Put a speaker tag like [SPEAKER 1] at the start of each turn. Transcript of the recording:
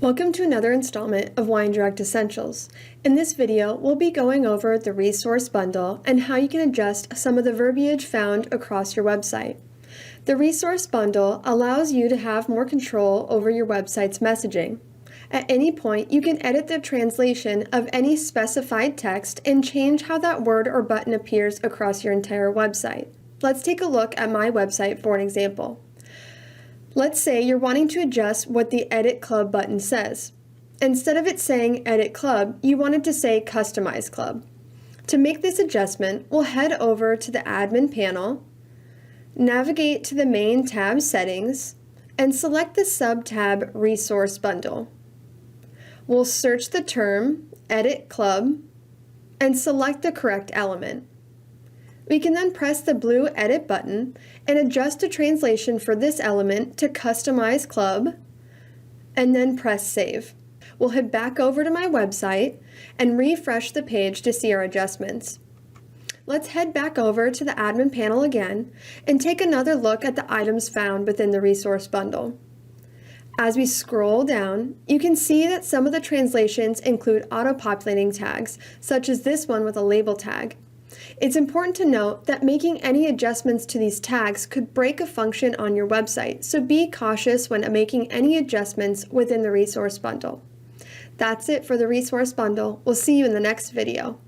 [SPEAKER 1] Welcome to another installment of WineDirect Essentials. In this video, we'll be going over the resource bundle and how you can adjust some of the verbiage found across your website. The resource bundle allows you to have more control over your website's messaging. At any point, you can edit the translation of any specified text and change how that word or button appears across your entire website. Let's take a look at my website for an example. Let's say you're wanting to adjust what the Edit Club button says. Instead of it saying Edit Club, you want it to say Customize Club. To make this adjustment, we'll head over to the Admin panel, navigate to the main tab Settings, and select the sub-tab Resource Bundle. We'll search the term Edit Club and select the correct element. We can then press the blue Edit button and adjust the translation for this element to Customize Club, and then press Save. We'll head back over to my website and refresh the page to see our adjustments. Let's head back over to the Admin panel again and take another look at the items found within the resource bundle. As we scroll down, you can see that some of the translations include auto-populating tags, such as this one with a label tag. It's important to note that making any adjustments to these tags could break a function on your website, so be cautious when making any adjustments within the resource bundle. That's it for the resource bundle. We'll see you in the next video.